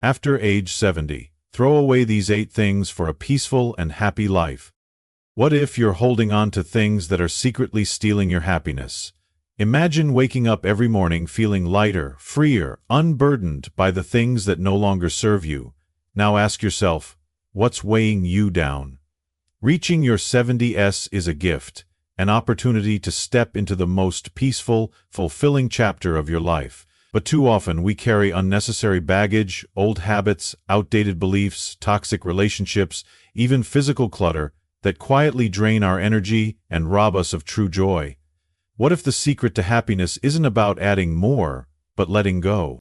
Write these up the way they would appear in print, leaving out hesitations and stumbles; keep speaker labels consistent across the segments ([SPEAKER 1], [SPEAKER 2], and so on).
[SPEAKER 1] After age 70, throw away these 8 things for a peaceful and happy life. What if you're holding on to things that are secretly stealing your happiness? Imagine waking up every morning feeling lighter, freer, unburdened by the things that no longer serve you. Now ask yourself, what's weighing you down? Reaching your 70s is a gift, an opportunity to step into the most peaceful, fulfilling chapter of your life. But too often we carry unnecessary baggage, old habits, outdated beliefs, toxic relationships, even physical clutter that quietly drain our energy and rob us of true joy. What if the secret to happiness isn't about adding more, but letting go?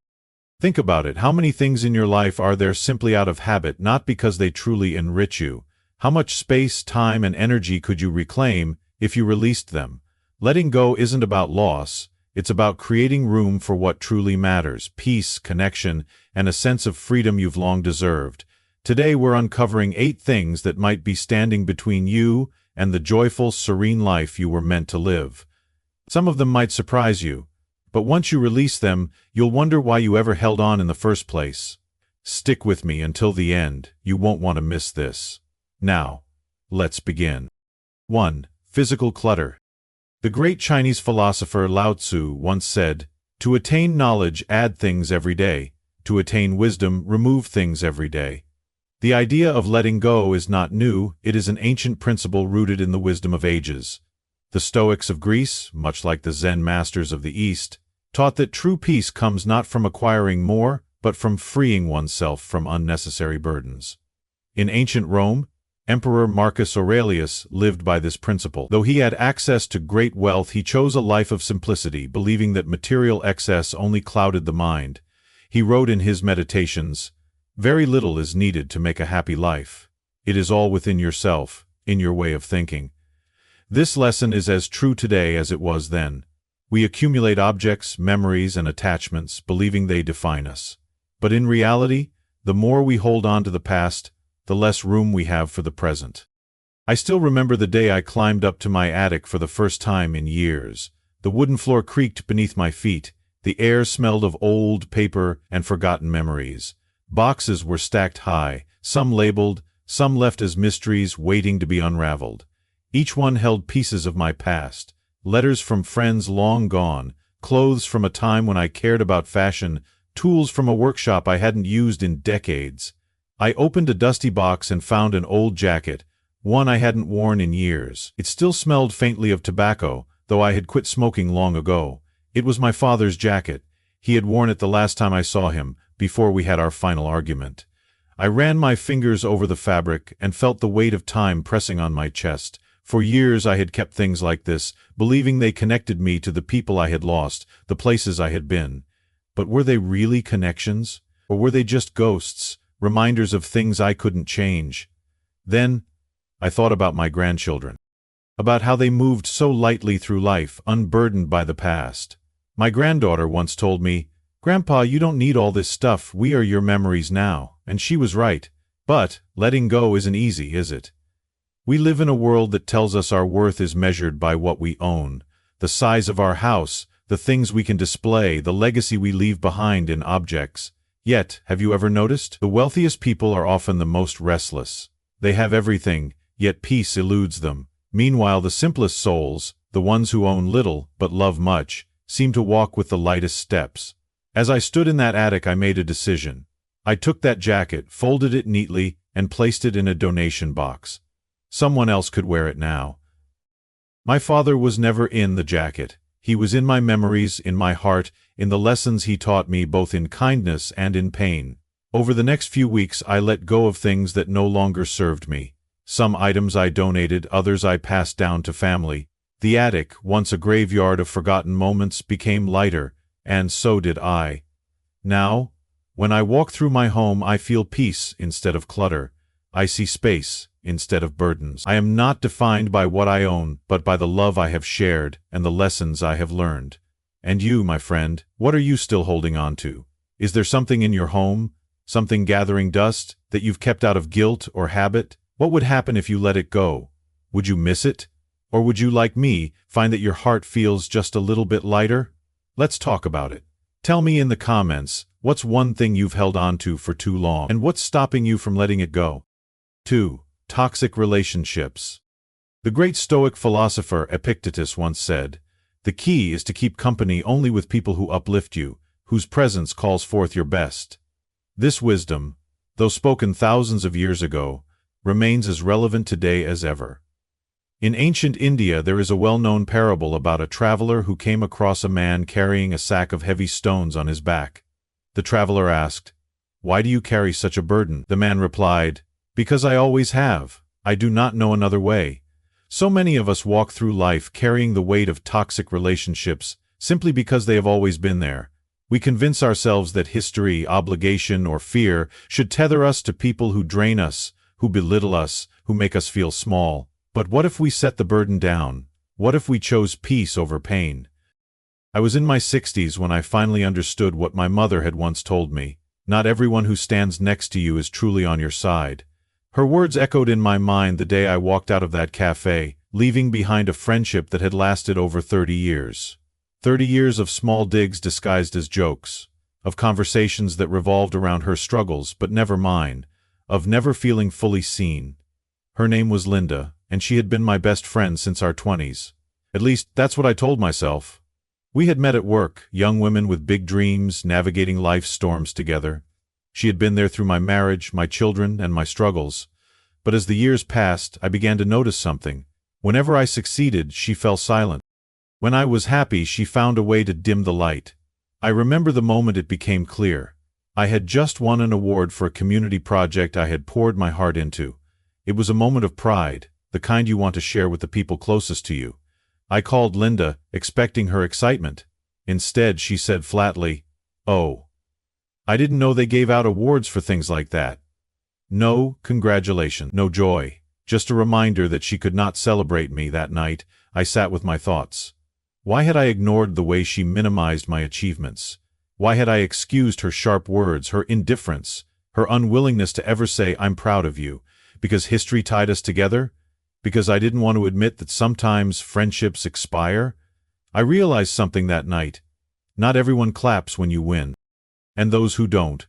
[SPEAKER 1] Think about it. How many things in your life are there simply out of habit, not because they truly enrich you? How much space, time, and energy could you reclaim if you released them? Letting go isn't about loss. It's about creating room for what truly matters: peace, connection, and a sense of freedom you've long deserved. Today we're uncovering 8 things that might be standing between you and the joyful, serene life you were meant to live. Some of them might surprise you, but once you release them, you'll wonder why you ever held on in the first place. Stick with me until the end. You won't want to miss this. Now, let's begin. 1. Physical clutter. The great Chinese philosopher Lao Tzu once said, "To attain knowledge, add things every day. To attain wisdom, remove things every day." The idea of letting go is not new. It is an ancient principle rooted in the wisdom of ages. The Stoics of Greece, much like the Zen masters of the East, taught that true peace comes not from acquiring more, but from freeing oneself from unnecessary burdens. In ancient Rome, Emperor Marcus Aurelius lived by this principle. Though he had access to great wealth, he chose a life of simplicity, believing that material excess only clouded the mind. He wrote in his Meditations, "Very little is needed to make a happy life. It is all within yourself, in your way of thinking." This lesson is as true today as it was then. We accumulate objects, memories, and attachments, believing they define us. But in reality, the more we hold on to the past, the less room we have for the present. I still remember the day I climbed up to my attic for the first time in years. The wooden floor creaked beneath my feet. The air smelled of old paper and forgotten memories. Boxes were stacked high, some labeled, some left as mysteries waiting to be unraveled. Each one held pieces of my past, letters from friends long gone, clothes from a time when I cared about fashion, tools from a workshop I hadn't used in decades. I opened a dusty box and found an old jacket, one I hadn't worn in years. It still smelled faintly of tobacco, though I had quit smoking long ago. It was my father's jacket. He had worn it the last time I saw him, before we had our final argument. I ran my fingers over the fabric and felt the weight of time pressing on my chest. For years I had kept things like this, believing they connected me to the people I had lost, the places I had been. But were they really connections? Or were they just ghosts, reminders of things I couldn't change? Then, I thought about my grandchildren. About how they moved so lightly through life, unburdened by the past. My granddaughter once told me, "Grandpa, you don't need all this stuff, we are your memories now." And she was right. But letting go isn't easy, is it? We live in a world that tells us our worth is measured by what we own, the size of our house, the things we can display, the legacy we leave behind in objects. Yet, have you ever noticed? The wealthiest people are often the most restless. They have everything, yet peace eludes them. Meanwhile, the simplest souls, the ones who own little but love much, seem to walk with the lightest steps. As I stood in that attic, I made a decision. I took that jacket, folded it neatly, and placed it in a donation box. Someone else could wear it now. My father was never in the jacket. He was in my memories, in my heart, in the lessons he taught me both in kindness and in pain. Over the next few weeks I let go of things that no longer served me. Some items I donated, others I passed down to family. The attic, once a graveyard of forgotten moments, became lighter, and so did I. Now, when I walk through my home, I feel peace instead of clutter. I see space instead of burdens. I am not defined by what I own, but by the love I have shared and the lessons I have learned. And you, my friend, what are you still holding on to? Is there something in your home, something gathering dust, that you've kept out of guilt or habit? What would happen if you let it go? Would you miss it? Or would you, like me, find that your heart feels just a little bit lighter? Let's talk about it. Tell me in the comments, what's one thing you've held on to for too long, and what's stopping you from letting it go? 2. Toxic relationships. The great Stoic philosopher Epictetus once said, "The key is to keep company only with people who uplift you, whose presence calls forth your best." This wisdom, though spoken thousands of years ago, remains as relevant today as ever. In ancient India there is a well-known parable about a traveler who came across a man carrying a sack of heavy stones on his back. The traveler asked, "Why do you carry such a burden?" The man replied, "Because I always have. I do not know another way." So many of us walk through life carrying the weight of toxic relationships simply because they have always been there. We convince ourselves that history, obligation, or fear should tether us to people who drain us, who belittle us, who make us feel small. But what if we set the burden down? What if we chose peace over pain? I was in my 60s when I finally understood what my mother had once told me: not everyone who stands next to you is truly on your side. Her words echoed in my mind the day I walked out of that cafe, leaving behind a friendship that had lasted over 30 years. 30 years of small digs disguised as jokes, of conversations that revolved around her struggles but never mine, of never feeling fully seen. Her name was Linda, and she had been my best friend since our 20s. At least, that's what I told myself. We had met at work, young women with big dreams, navigating life's storms together. She had been there through my marriage, my children, and my struggles. But as the years passed, I began to notice something. Whenever I succeeded, she fell silent. When I was happy, she found a way to dim the light. I remember the moment it became clear. I had just won an award for a community project I had poured my heart into. It was a moment of pride, the kind you want to share with the people closest to you. I called Linda, expecting her excitement. Instead, she said flatly, "Oh, I didn't know they gave out awards for things like that." No congratulations, no joy, just a reminder that she could not celebrate me that night. I sat with my thoughts. Why had I ignored the way she minimized my achievements? Why had I excused her sharp words, her indifference, her unwillingness to ever say, "I'm proud of you"? Because history tied us together? Because I didn't want to admit that sometimes friendships expire? I realized something that night. Not everyone claps when you win. And those who don't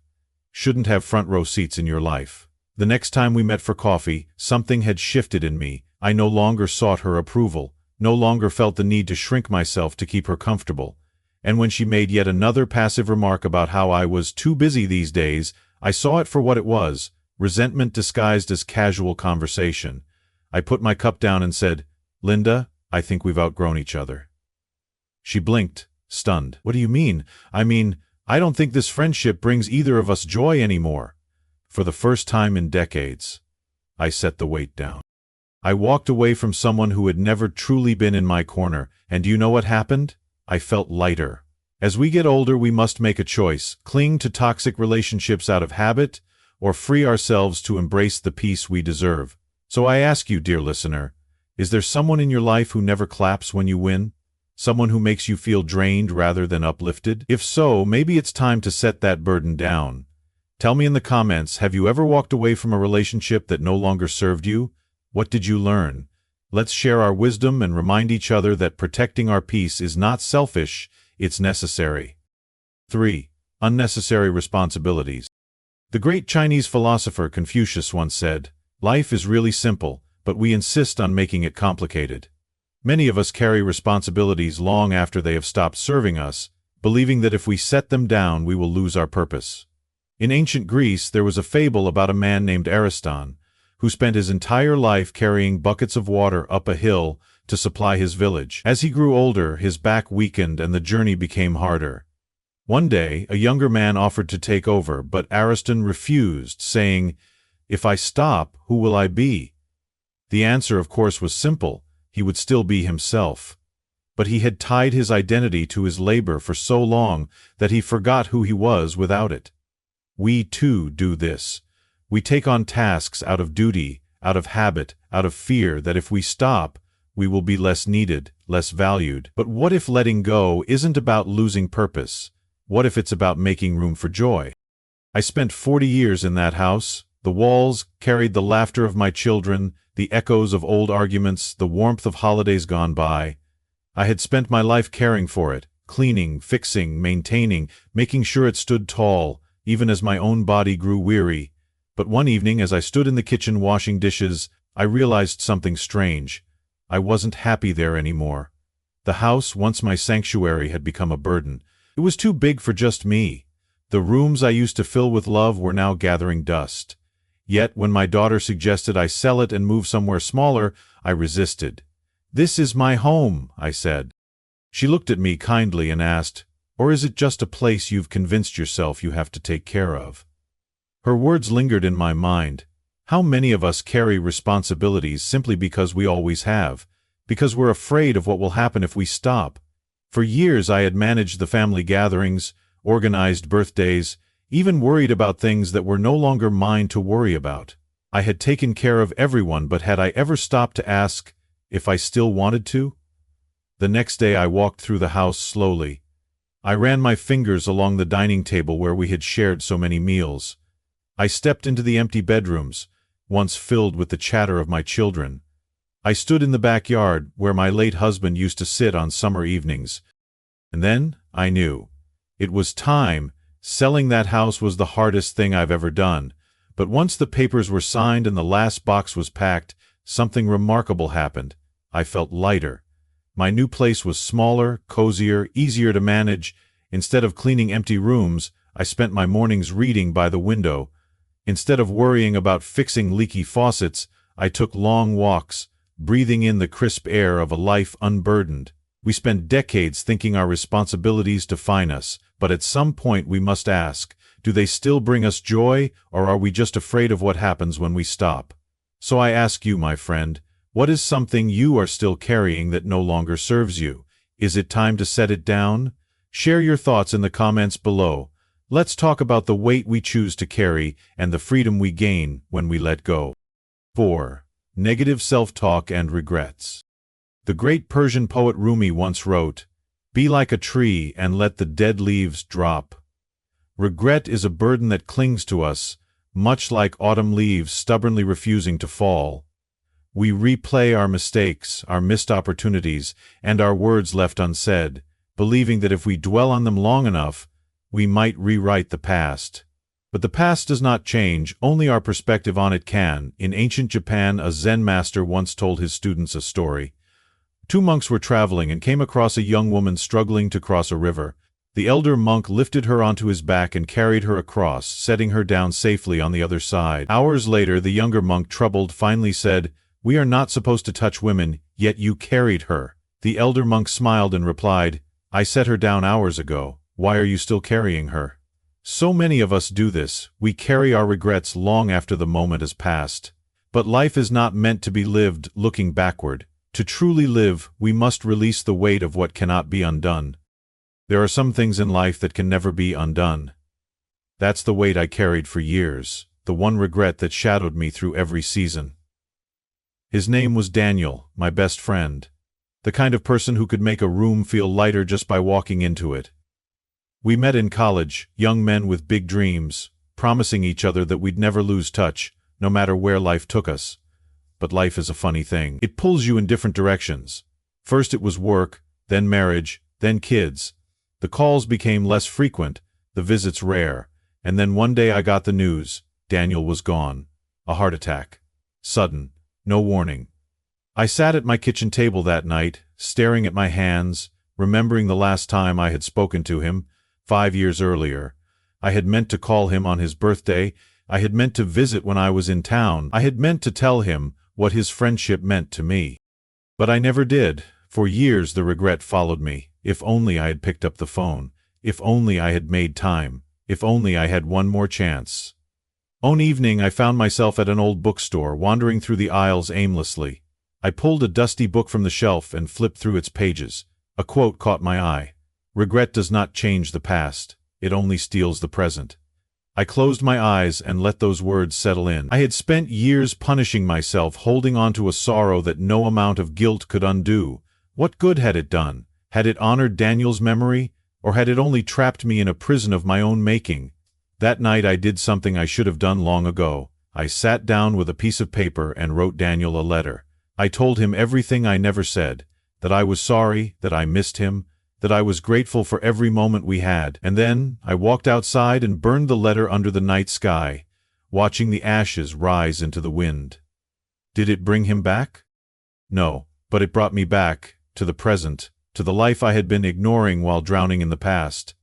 [SPEAKER 1] shouldn't have front row seats in your life. The next time we met for coffee, something had shifted in me. I no longer sought her approval, no longer felt the need to shrink myself to keep her comfortable. And when she made yet another passive remark about how I was too busy these days, I saw it for what it was: resentment disguised as casual conversation. I put my cup down and said, "Linda, I think we've outgrown each other." She blinked, stunned. "What do you mean?" "I mean, I don't think this friendship brings either of us joy anymore." For the first time in decades, I set the weight down. I walked away from someone who had never truly been in my corner, and do you know what happened? I felt lighter. As we get older, we must make a choice: cling to toxic relationships out of habit, or free ourselves to embrace the peace we deserve. So I ask you, dear listener, is there someone in your life who never claps when you win? Someone who makes you feel drained rather than uplifted? If so, maybe it's time to set that burden down. Tell me in the comments, have you ever walked away from a relationship that no longer served you? What did you learn? Let's share our wisdom and remind each other that protecting our peace is not selfish, it's necessary. 3. Unnecessary responsibilities. The great Chinese philosopher Confucius once said, "Life is really simple, but we insist on making it complicated." Many of us carry responsibilities long after they have stopped serving us, believing that if we set them down, we will lose our purpose. In ancient Greece, there was a fable about a man named Ariston, who spent his entire life carrying buckets of water up a hill to supply his village. As he grew older, his back weakened and the journey became harder. One day, a younger man offered to take over, but Ariston refused, saying, "If I stop, who will I be?" The answer, of course, was simple: he would still be himself. But he had tied his identity to his labor for so long that he forgot who he was without it. We, too, do this. We take on tasks out of duty, out of habit, out of fear that if we stop, we will be less needed, less valued. But what if letting go isn't about losing purpose? What if it's about making room for joy? I spent 40 years in that house. The walls carried the laughter of my children, the echoes of old arguments, the warmth of holidays gone by. I had spent my life caring for it, cleaning, fixing, maintaining, making sure it stood tall, even as my own body grew weary. But one evening, as I stood in the kitchen washing dishes, I realized something strange. I wasn't happy there anymore. The house, once my sanctuary, had become a burden. It was too big for just me. The rooms I used to fill with love were now gathering dust. Yet, when my daughter suggested I sell it and move somewhere smaller, I resisted. "This is my home," I said. She looked at me kindly and asked, "Or is it just a place you've convinced yourself you have to take care of?" Her words lingered in my mind. How many of us carry responsibilities simply because we always have, because we're afraid of what will happen if we stop? For years I had managed the family gatherings, organized birthdays, even worried about things that were no longer mine to worry about. I had taken care of everyone, but had I ever stopped to ask if I still wanted to? The next day I walked through the house slowly. I ran my fingers along the dining table where we had shared so many meals. I stepped into the empty bedrooms, once filled with the chatter of my children. I stood in the backyard where my late husband used to sit on summer evenings. And then I knew. It was time. Selling that house was the hardest thing I've ever done. But once the papers were signed and the last box was packed, something remarkable happened. I felt lighter. My new place was smaller, cozier, easier to manage. Instead of cleaning empty rooms, I spent my mornings reading by the window. Instead of worrying about fixing leaky faucets, I took long walks, breathing in the crisp air of a life unburdened. We spend decades thinking our responsibilities define us, but at some point we must ask, do they still bring us joy, or are we just afraid of what happens when we stop? So I ask you, my friend, what is something you are still carrying that no longer serves you? Is it time to set it down? Share your thoughts in the comments below. Let's talk about the weight we choose to carry and the freedom we gain when we let go. 4. Negative self-talk and regrets. The great Persian poet Rumi once wrote, "Be like a tree and let the dead leaves drop." Regret is a burden that clings to us, much like autumn leaves stubbornly refusing to fall. We replay our mistakes, our missed opportunities, and our words left unsaid, believing that if we dwell on them long enough, we might rewrite the past. But the past does not change, only our perspective on it can. In ancient Japan, a Zen master once told his students a story. Two monks were traveling and came across a young woman struggling to cross a river. The elder monk lifted her onto his back and carried her across, setting her down safely on the other side. Hours later, the younger monk, troubled, finally said, "We are not supposed to touch women, yet you carried her." The elder monk smiled and replied, "I set her down hours ago. Why are you still carrying her?" So many of us do this. We carry our regrets long after the moment has passed. But life is not meant to be lived looking backward. To truly live, we must release the weight of what cannot be undone. There are some things in life that can never be undone. That's the weight I carried for years, the one regret that shadowed me through every season. His name was Daniel, my best friend. The kind of person who could make a room feel lighter just by walking into it. We met in college, young men with big dreams, promising each other that we'd never lose touch, no matter where life took us. But life is a funny thing. It pulls you in different directions. First it was work, then marriage, then kids. The calls became less frequent, the visits rare, and then one day I got the news. Daniel was gone. A heart attack. Sudden. No warning. I sat at my kitchen table that night, staring at my hands, remembering the last time I had spoken to him, 5 years earlier. I had meant to call him on his birthday. I had meant to visit when I was in town. I had meant to tell him what his friendship meant to me. But I never did. For years the regret followed me. If only I had picked up the phone. If only I had made time. If only I had one more chance. One evening I found myself at an old bookstore, wandering through the aisles aimlessly. I pulled a dusty book from the shelf and flipped through its pages. A quote caught my eye. "Regret does not change the past. It only steals the present." I closed my eyes and let those words settle in. I had spent years punishing myself, holding on to a sorrow that no amount of guilt could undo. What good had it done? Had it honored Daniel's memory, or had it only trapped me in a prison of my own making? That night I did something I should have done long ago. I sat down with a piece of paper and wrote Daniel a letter. I told him everything I never said, that I was sorry, that I missed him, that I was grateful for every moment we had, and then I walked outside and burned the letter under the night sky, watching the ashes rise into the wind. Did it bring him back? No, but it brought me back, to the present, to the life I had been ignoring while drowning in the past.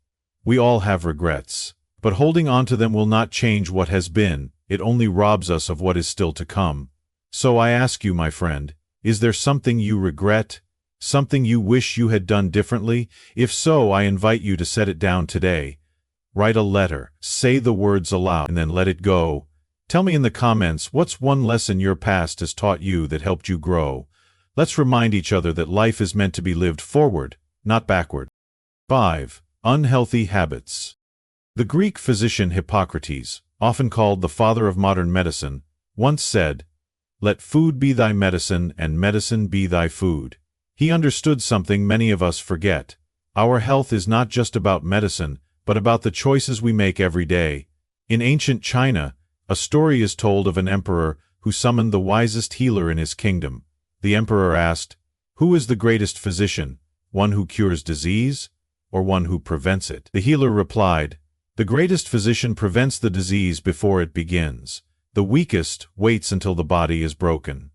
[SPEAKER 1] We all have regrets, but holding on to them will not change what has been, it only robs us of what is still to come. So I ask you, my friend, is there something you regret? Something you wish you had done differently? If so, I invite you to set it down today. Write a letter, say the words aloud, and then let it go. Tell me in the comments, what's one lesson your past has taught you that helped you grow? Let's remind each other that life is meant to be lived forward, not backward. 5. Unhealthy habits. The Greek physician Hippocrates, often called the father of modern medicine, once said, "Let food be thy medicine and medicine be thy food." He understood something many of us forget. Our health is not just about medicine, but about the choices we make every day. In ancient China, a story is told of an emperor who summoned the wisest healer in his kingdom. The emperor asked, "Who is the greatest physician, one who cures disease, or one who prevents it?" The healer replied, "The greatest physician prevents the disease before it begins. The weakest waits until the body is broken."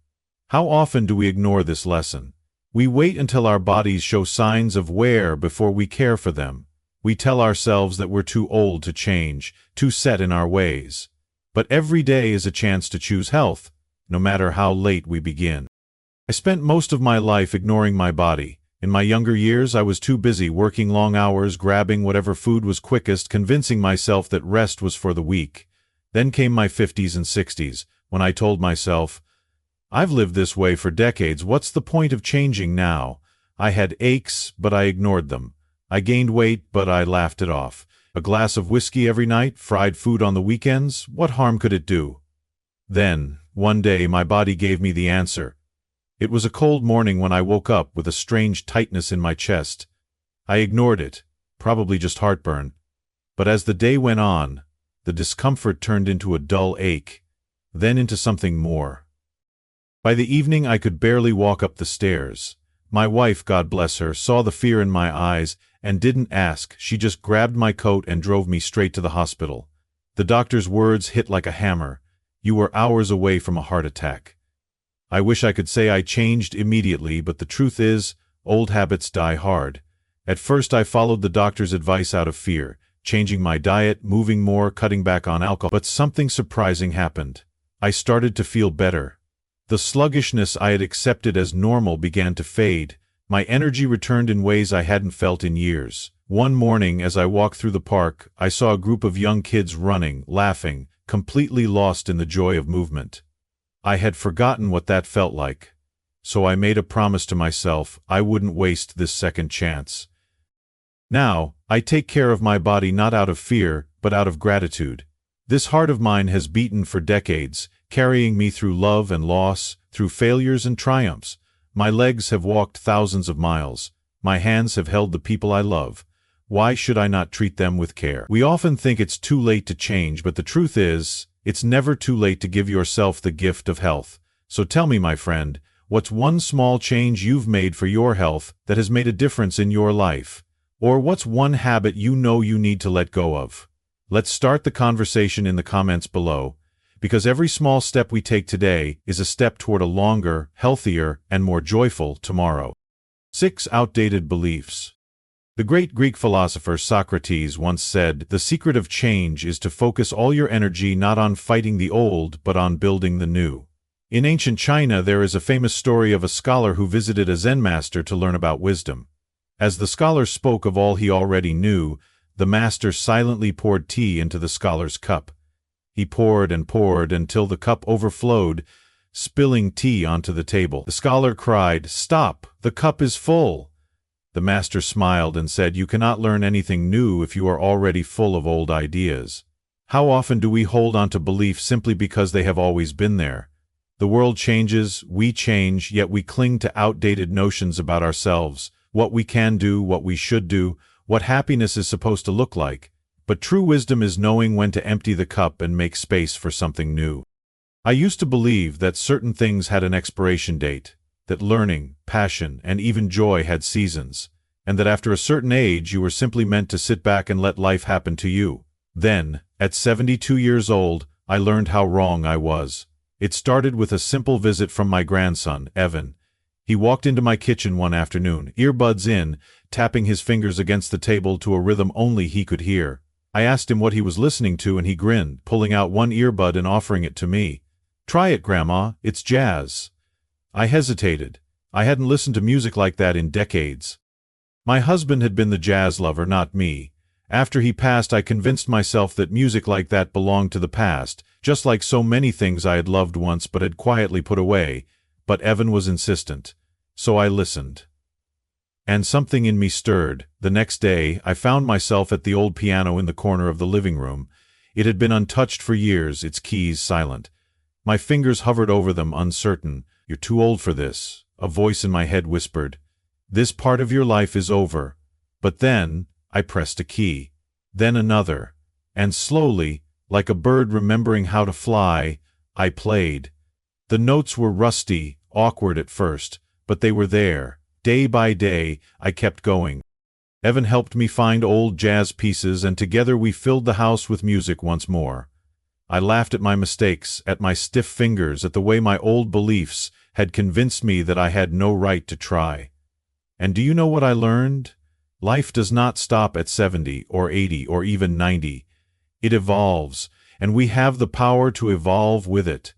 [SPEAKER 1] How often do we ignore this lesson? We wait until our bodies show signs of wear before we care for them. We tell ourselves that we're too old to change, too set in our ways. But every day is a chance to choose health, no matter how late we begin. I spent most of my life ignoring my body. In my younger years, I was too busy working long hours, grabbing whatever food was quickest, convincing myself that rest was for the weak. Then came my 50s and 60s, when I told myself, "I've lived this way for decades, what's the point of changing now?" I had aches, but I ignored them. I gained weight, but I laughed it off. A glass of whiskey every night, fried food on the weekends, what harm could it do? Then, one day, my body gave me the answer. It was a cold morning when I woke up with a strange tightness in my chest. I ignored it, probably just heartburn. But as the day went on, the discomfort turned into a dull ache, then into something more. By the evening I could barely walk up the stairs. My wife, God bless her, saw the fear in my eyes and didn't ask. She just grabbed my coat and drove me straight to the hospital. The doctor's words hit like a hammer. "You were hours away from a heart attack." I wish I could say I changed immediately, but the truth is, old habits die hard. At first I followed the doctor's advice out of fear, changing my diet, moving more, cutting back on alcohol. But something surprising happened. I started to feel better. The sluggishness I had accepted as normal began to fade. My energy returned in ways I hadn't felt in years. One morning, as I walked through the park, I saw a group of young kids running, laughing, completely lost in the joy of movement. I had forgotten what that felt like. So I made a promise to myself I wouldn't waste this second chance. Now, I take care of my body not out of fear, but out of gratitude. This heart of mine has beaten for decades, carrying me through love and loss, through failures and triumphs. My legs have walked thousands of miles. My hands have held the people I love. Why should I not treat them with care? We often think it's too late to change, but the truth is, it's never too late to give yourself the gift of health. So tell me, my friend, what's one small change you've made for your health that has made a difference in your life? Or what's one habit you know you need to let go of? Let's start the conversation in the comments below, because every small step we take today is a step toward a longer, healthier, and more joyful tomorrow. 6. Outdated beliefs. The great Greek philosopher Socrates once said, "The secret of change is to focus all your energy not on fighting the old, but on building the new." In ancient China, there is a famous story of a scholar who visited a Zen master to learn about wisdom. As the scholar spoke of all he already knew, the master silently poured tea into the scholar's cup. He poured and poured until the cup overflowed, spilling tea onto the table. The scholar cried, "Stop! The cup is full!" The master smiled and said, "You cannot learn anything new if you are already full of old ideas." How often do we hold on to beliefs simply because they have always been there? The world changes, we change, yet we cling to outdated notions about ourselves, what we can do, what we should do, what happiness is supposed to look like. But true wisdom is knowing when to empty the cup and make space for something new. I used to believe that certain things had an expiration date, that learning, passion, and even joy had seasons. and that after a certain age you were simply meant to sit back and let life happen to you. Then, at 72 years old, I learned how wrong I was. It started with a simple visit from my grandson, Evan. He walked into my kitchen one afternoon, earbuds in, tapping his fingers against the table to a rhythm only he could hear. I asked him what he was listening to and he grinned, pulling out one earbud and offering it to me. "Try it, Grandma, it's jazz." I hesitated. I hadn't listened to music like that in decades. My husband had been the jazz lover, not me. After he passed, I convinced myself that music like that belonged to the past, just like so many things I had loved once but had quietly put away. But Evan was insistent. So I listened. And something in me stirred. The next day, I found myself at the old piano in the corner of the living room. It had been untouched for years, its keys silent. My fingers hovered over them, uncertain. "You're too old for this," a voice in my head whispered. "This part of your life is over." But then, I pressed a key. Then another. And slowly, like a bird remembering how to fly, I played. The notes were rusty, awkward at first, but they were there. Day by day, I kept going. Evan helped me find old jazz pieces, and together we filled the house with music once more. I laughed at my mistakes, at my stiff fingers, at the way my old beliefs had convinced me that I had no right to try. And do you know what I learned? Life does not stop at 70 or 80 or even 90. It evolves, and we have the power to evolve with it.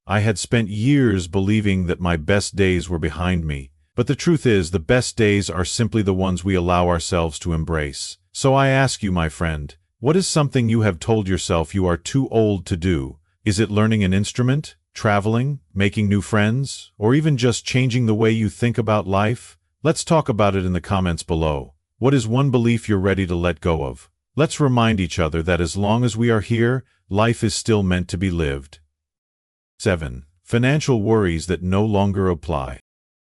[SPEAKER 1] I had spent years believing that my best days were behind me, but the truth is the best days are simply the ones we allow ourselves to embrace. So I ask you, my friend, what is something you have told yourself you are too old to do? Is it learning an instrument, traveling, making new friends, or even just changing the way you think about life? Let's talk about it in the comments below. What is one belief you're ready to let go of? Let's remind each other that as long as we are here, life is still meant to be lived. 7. Financial worries that no longer apply.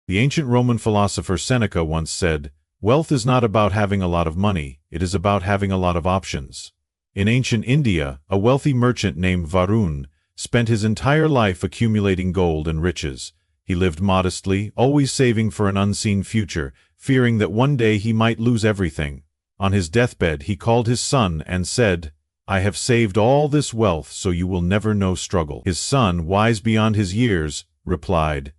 [SPEAKER 1] The ancient Roman philosopher Seneca once said, "Wealth is not about having a lot of money, it is about having a lot of options." In ancient India, a wealthy merchant named Varun spent his entire life accumulating gold and riches. He lived modestly, always saving for an unseen future, fearing that one day he might lose everything. On his deathbed, he called his son and said, "I have saved all this wealth so you will never know struggle." His son, wise beyond his years, replied,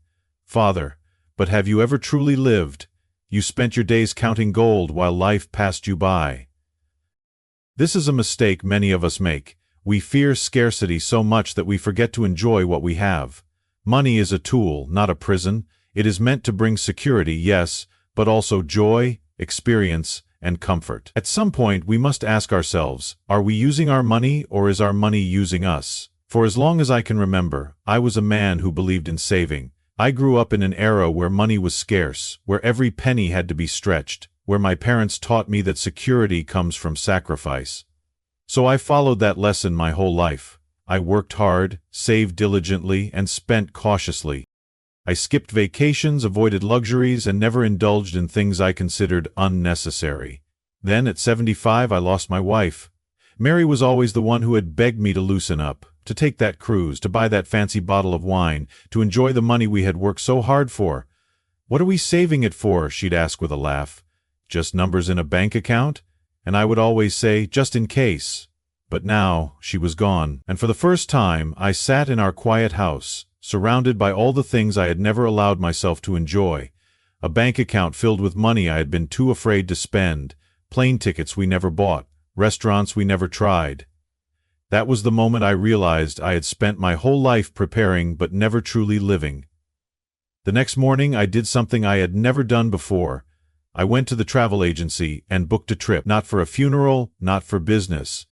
[SPEAKER 1] "Father, but have you ever truly lived? You spent your days counting gold while life passed you by." This is a mistake many of us make. We fear scarcity so much that we forget to enjoy what we have. Money is a tool, not a prison. It is meant to bring security, yes, but also joy, experience, and comfort. At some point, we must ask ourselves, are we using our money or is our money using us? For as long as I can remember, I was a man who believed in saving. I grew up in an era where money was scarce, where every penny had to be stretched, where my parents taught me that security comes from sacrifice. So I followed that lesson my whole life. I worked hard, saved diligently, and spent cautiously. I skipped vacations, avoided luxuries, and never indulged in things I considered unnecessary. Then, at 75, I lost my wife. Mary was always the one who had begged me to loosen up, to take that cruise, to buy that fancy bottle of wine, to enjoy the money we had worked so hard for. "What are we saving it for?" she'd ask with a laugh. "Just numbers in a bank account?" And I would always say, "Just in case." But now, she was gone, and for the first time, I sat in our quiet house, surrounded by all the things I had never allowed myself to enjoy. A bank account filled with money I had been too afraid to spend, plane tickets we never bought, restaurants we never tried. That was the moment I realized I had spent my whole life preparing but never truly living. The next morning I did something I had never done before. I went to the travel agency and booked a trip, not for a funeral, not for business,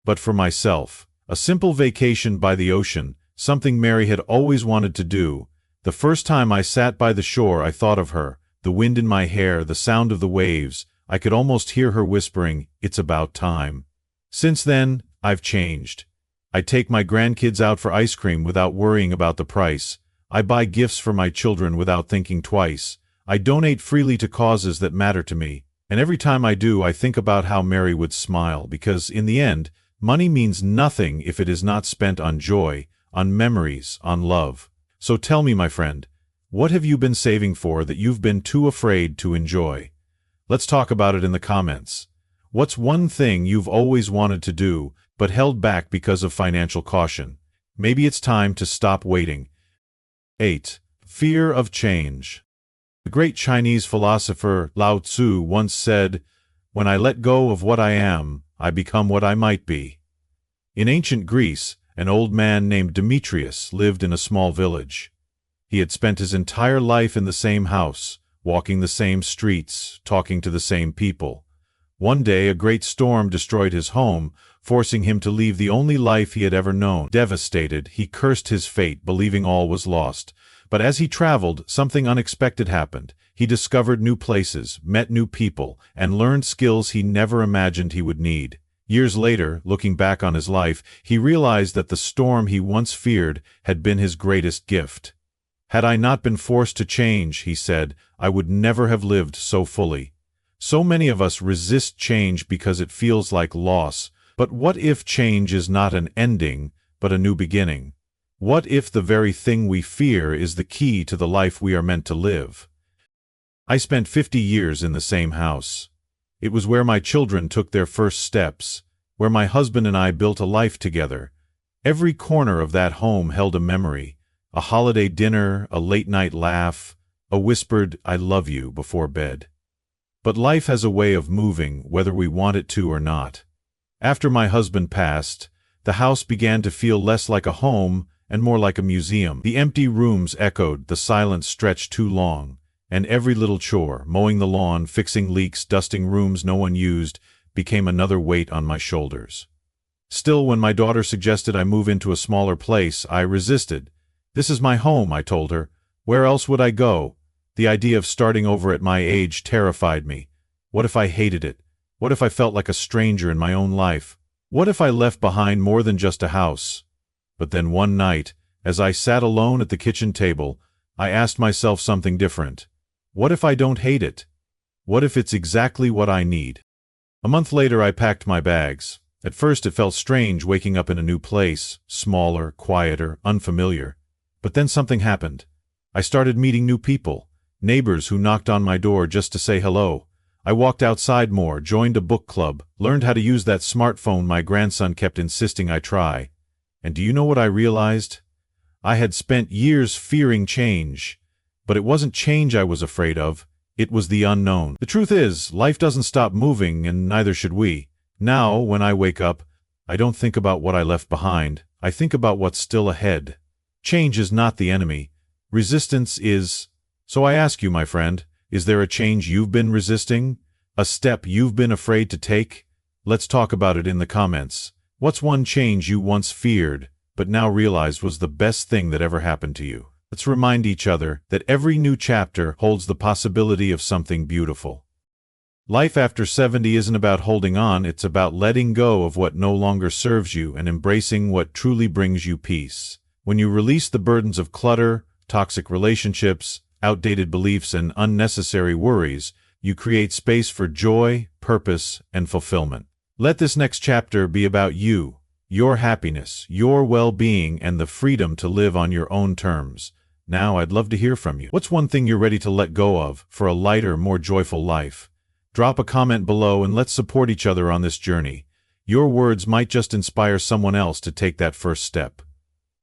[SPEAKER 1] but for myself. A simple vacation by the ocean, something Mary had always wanted to do. The first time I sat by the shore I thought of her, the wind in my hair, the sound of the waves. I could almost hear her whispering, "It's about time." Since then, I've changed. I take my grandkids out for ice cream without worrying about the price. I buy gifts for my children without thinking twice. I donate freely to causes that matter to me. And every time I do, I think about how Mary would smile, because, in the end, money means nothing if it is not spent on joy, on memories, on love. So tell me, my friend, what have you been saving for that you've been too afraid to enjoy? Let's talk about it in the comments. What's one thing you've always wanted to do, but held back because of financial caution? Maybe it's time to stop waiting. 8. Fear of change. The great Chinese philosopher Lao Tzu once said, "When I let go of what I am, I become what I might be." In ancient Greece, an old man named Demetrius lived in a small village. He had spent his entire life in the same house, walking the same streets, talking to the same people. One day, a great storm destroyed his home, forcing him to leave the only life he had ever known. Devastated, he cursed his fate, believing all was lost. But as he traveled, something unexpected happened. He discovered new places, met new people, and learned skills he never imagined he would need. Years later, looking back on his life, he realized that the storm he once feared had been his greatest gift. "Had I not been forced to change," he said, "I would never have lived so fully." So many of us resist change because it feels like loss. But what if change is not an ending, but a new beginning? What if the very thing we fear is the key to the life we are meant to live? I spent 50 years in the same house. It was where my children took their first steps, where my husband and I built a life together. Every corner of that home held a memory, a holiday dinner, a late-night laugh, a whispered "I love you" before bed. But life has a way of moving, whether we want it to or not. After my husband passed, the house began to feel less like a home and more like a museum. The empty rooms echoed, the silence stretched too long, and every little chore, mowing the lawn, fixing leaks, dusting rooms no one used, became another weight on my shoulders. Still, when my daughter suggested I move into a smaller place, I resisted. "This is my home," I told her. "Where else would I go?" The idea of starting over at my age terrified me. What if I hated it? What if I felt like a stranger in my own life? What if I left behind more than just a house? But then one night, as I sat alone at the kitchen table, I asked myself something different. What if I don't hate it? What if it's exactly what I need? A month later, I packed my bags. At first it felt strange waking up in a new place, smaller, quieter, unfamiliar. But then something happened. I started meeting new people, neighbors who knocked on my door just to say hello. I walked outside more, joined a book club, learned how to use that smartphone my grandson kept insisting I try. And do you know what I realized? I had spent years fearing change, but it wasn't change I was afraid of, it was the unknown. The truth is, life doesn't stop moving, and neither should we. Now, when I wake up, I don't think about what I left behind, I think about what's still ahead. Change is not the enemy. Resistance is. So I ask you, my friend, is there a change you've been resisting? A step you've been afraid to take? Let's talk about it in the comments. What's one change you once feared, but now realized was the best thing that ever happened to you? Let's remind each other that every new chapter holds the possibility of something beautiful. Life after 70 isn't about holding on, it's about letting go of what no longer serves you and embracing what truly brings you peace. When you release the burdens of clutter, toxic relationships, outdated beliefs, and unnecessary worries, you create space for joy, purpose, and fulfillment. Let this next chapter be about you, your happiness, your well-being, and the freedom to live on your own terms. Now I'd love to hear from you. What's one thing you're ready to let go of for a lighter, more joyful life? Drop a comment below and let's support each other on this journey. Your words might just inspire someone else to take that first step.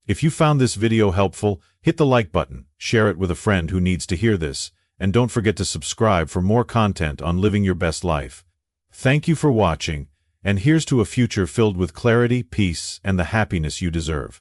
[SPEAKER 1] If you found this video helpful, hit the like button, share it with a friend who needs to hear this, and don't forget to subscribe for more content on living your best life. Thank you for watching, and here's to a future filled with clarity, peace, and the happiness you deserve.